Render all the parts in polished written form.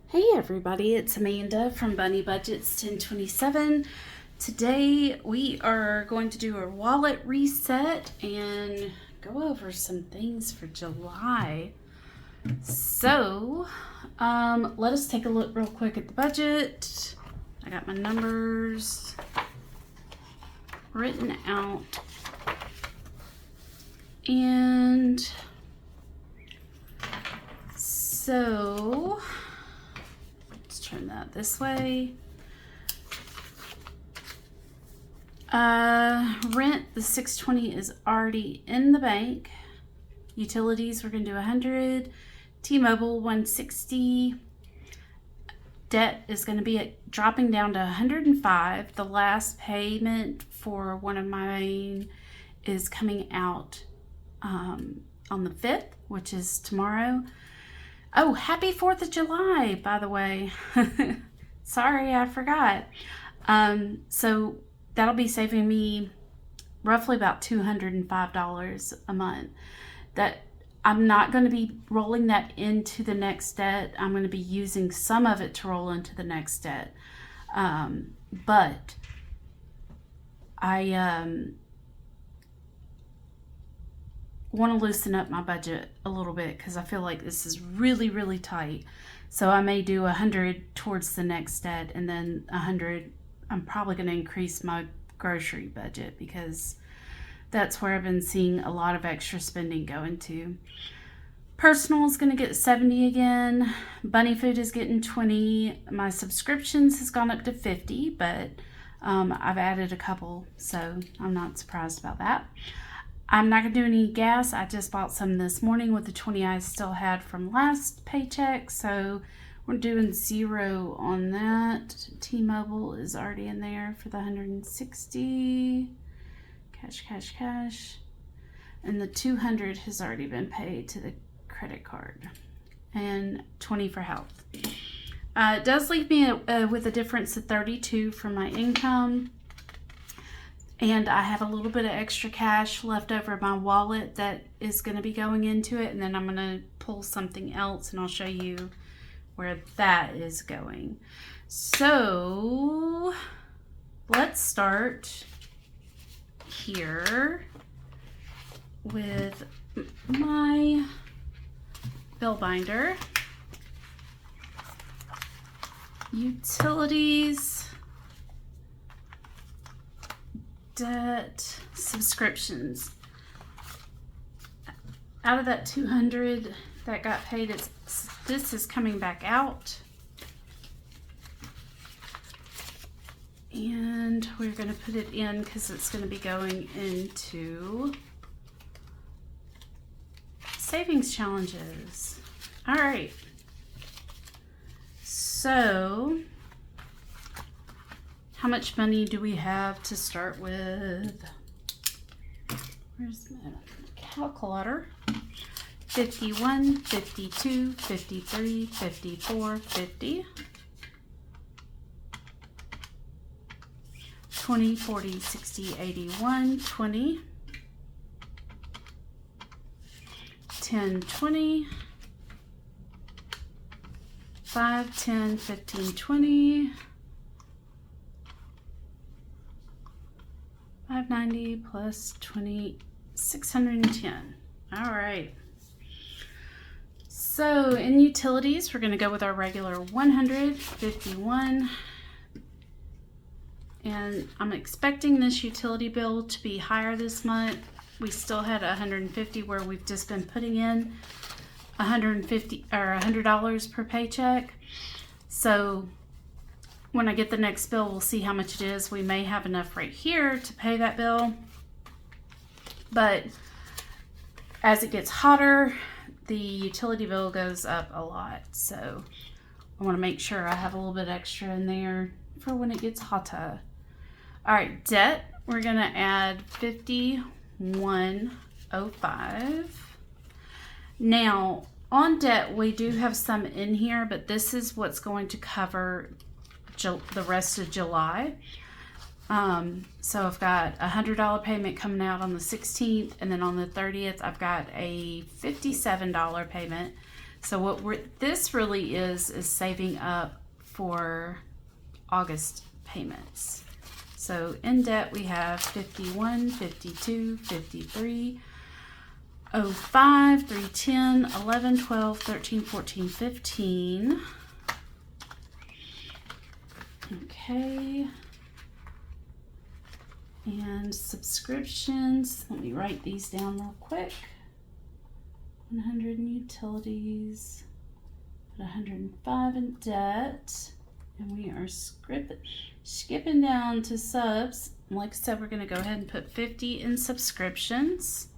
Hey everybody, it's Amanda from Bunny Budgets 1027. Today we are going to do a wallet reset and go over some things for July. So, let us take a look real quick at the budget. I got my numbers written out. And so turn that this way. Rent, the $620 is already in the bank. Utilities, we're gonna do $100. T-Mobile, $160. Debt is gonna be dropping down to $105. The last payment for one of mine is coming out on the 5th, which is tomorrow. Oh, happy 4th of July, by the way. Sorry, I forgot. So that'll be saving me roughly about $205 a month. That I'm not going to be rolling that into the next debt. I'm going to be using some of it to roll into the next debt. But I want to loosen up my budget a little bit because I feel like this is really tight. So I may do 100 towards the next debt, and then 100 I'm probably going to increase my grocery budget because that's where I've been seeing a lot of extra spending going to. Personal is going to get 70 again. Bunny Food is getting 20. My subscriptions has gone up to 50, but I've added a couple, so I'm not surprised about that. I'm not going to do any gas. I just bought some this morning with the 20 I still had from last paycheck. So we're doing 0 on that. T-Mobile is already in there for the 160. Cash. And the 200 has already been paid to the credit card. And 20 for health. It does leave me with a difference of 32 from my income. And I have a little bit of extra cash left over in my wallet that is going to be going into it. And then I'm going to pull something else and I'll show you where that is going. So let's start here with my bill binder. Utilities. Debt, subscriptions. Out of that 200 that got paid, this is coming back out. And we're going to put it in because it's going to be going into savings challenges. All right. So how much money do we have to start with? Where's my calculator? 51, 52, 53, 54, 50, 20, 40, 60, 81, 20, 10, 20, 5, 10, 15, 20, 590 plus 20, 610. All right. So in utilities, we're going to go with our regular 151. And I'm expecting this utility bill to be higher this month. We still had 150 where we've just been putting in 150 or $100 per paycheck. So when I get the next bill, we'll see how much it is. We may have enough right here to pay that bill. But as it gets hotter, the utility bill goes up a lot. So I want to make sure I have a little bit extra in there for when it gets hotter. All right, debt, we're going to add 5105. Now, on debt, we do have some in here, but this is what's going to cover the rest of July. So I've got a $100 payment coming out on the 16th, and then on the 30th I've got a $57 payment So what this really is saving up for August payments. So in debt we have 51, 52, 53, 05, 310, 11, 12, 13, 14, 15. Okay. And subscriptions, let me write these down real quick. 100 in utilities, 105 in debt, and we are skipping down to subs. Like I said, we're going to go ahead and put 50 in subscriptions.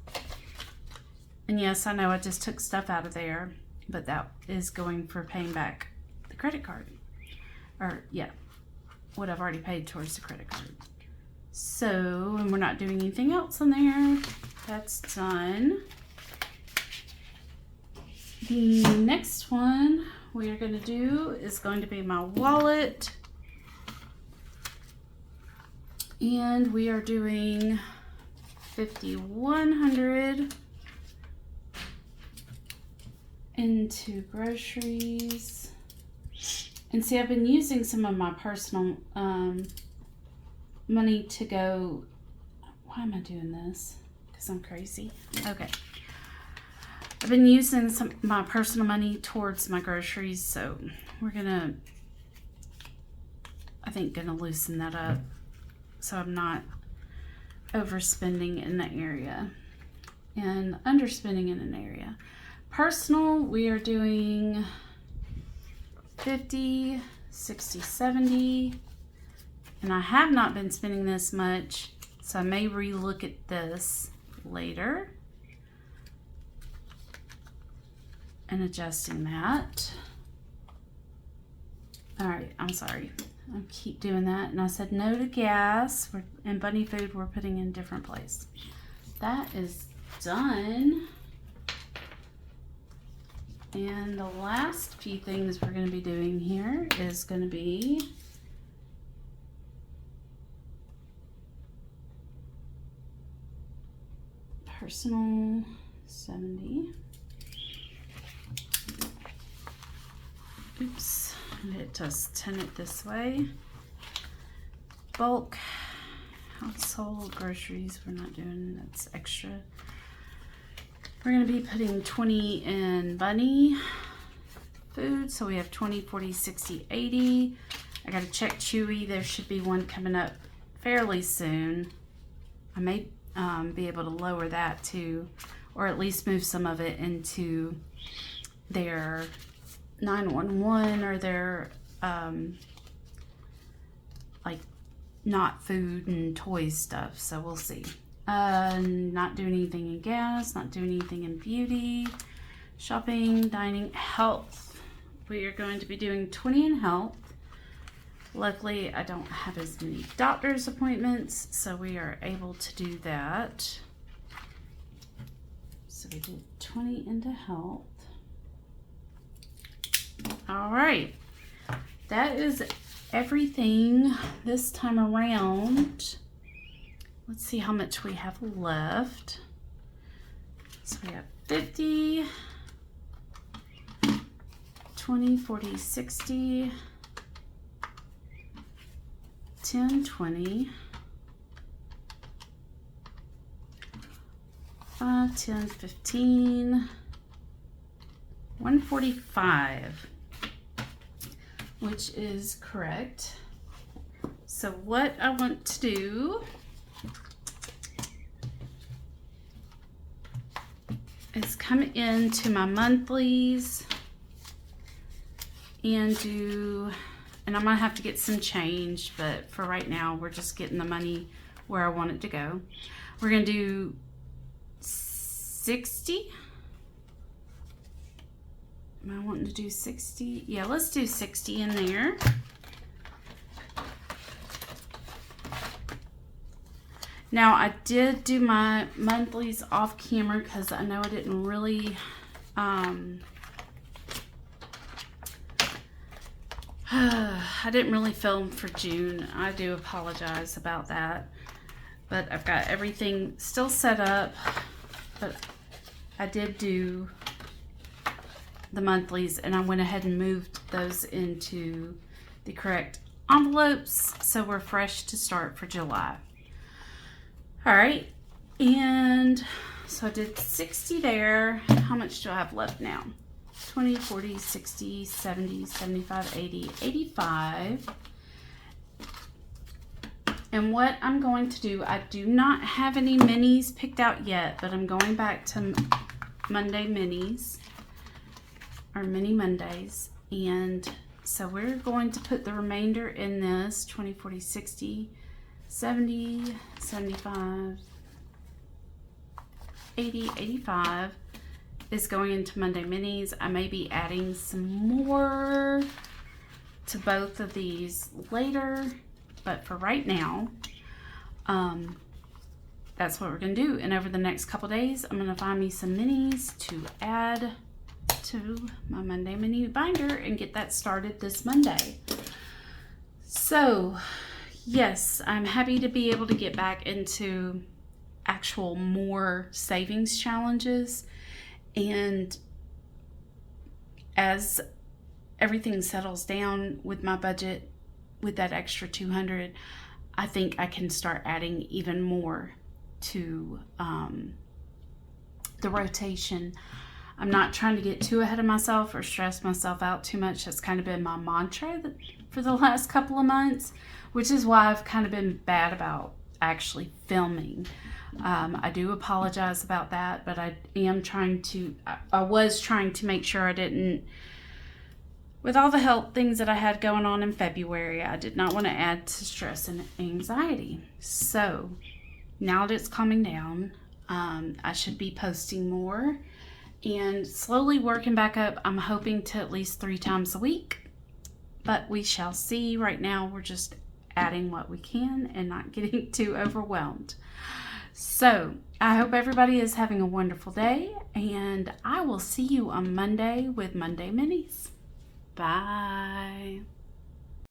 And yes, I know I just took stuff out of there, but that is going for paying back the credit card. Or, yeah, what I've already paid towards the credit card. So, and we're not doing anything else in there. That's done. The next one we are going to do is going to be my wallet. And we are doing 5,100 into groceries. And see, I've been using some of my personal money to go. Why am I doing this? Because I'm crazy. Okay. I've been using some my personal money towards my groceries, so we're gonna, I think, gonna loosen that up so I'm not overspending in that area and underspending in an area. Personal, we are doing 50, 60, 70, and I have not been spending this much, so I may relook at this later and adjusting that. All right, I'm sorry. I keep doing that. And I said no to gas. And Bunny Food we're putting in a different place. That is done. And the last few things we're going to be doing here is going to be personal 70. Oops, it does turn it this way. Bulk, household groceries, we're not doing, that's extra. We're going to be putting 20 in Bunny Food, so we have 20, 40, 60, 80. I got to check Chewy, there should be one coming up fairly soon. I may be able to lower that too, or at least move some of it into their 911 or their like not food and toys stuff, so we'll see. Not doing anything in gas, not doing anything in beauty, shopping, dining, health. We are going to be doing 20 in health. Luckily, I don't have as many doctor's appointments, so we are able to do that. So we did 20 into health. All right, that is everything this time around. Let's see how much we have left. So we have 50, 20, 40, 60, 10, 20, 5, 10, 15, 145, which is correct. So what I want to do is come into my monthlies and do, and I'm gonna have to get some change, but for right now we're just getting the money where I want it to go. We're gonna do 60. Am I wanting to do 60? Yeah, let's do 60 in there. Now, I did do my monthlies off camera because I know I didn't really, I didn't really film for June. I do apologize about that. But I've got everything still set up. But I did do the monthlies, and I went ahead and moved those into the correct envelopes, so we're fresh to start for July. All right, and so I did 60 there. How much do I have left now? 20, 40, 60, 70, 75, 80, 85. And what I'm going to do, I do not have any minis picked out yet, but I'm going back to Monday minis, or mini Mondays. And so we're going to put the remainder in this 20, 40, 60, 70, 75, 80, 85 is going into Monday minis. I may be adding some more to both of these later, but for right now, that's what we're gonna do. And over the next couple days, I'm gonna find me some minis to add to my Monday mini binder and get that started this Monday. So yes, I'm happy to be able to get back into actual more savings challenges. And as everything settles down with my budget, with that extra 200, I think I can start adding even more to the rotation. I'm not trying to get too ahead of myself or stress myself out too much. That's kind of been my mantra for the last couple of months, which is why I've kind of been bad about actually filming. I do apologize about that, but I was trying to make sure I didn't, with all the health things that I had going on in February, I did not want to add to stress and anxiety. So now that it's calming down, I should be posting more and slowly working back up. I'm hoping to at least 3 times a week, but we shall see. Right now, we're just adding what we can and not getting too overwhelmed. So I hope everybody is having a wonderful day, and I will see you on Monday with Monday Minis. Bye.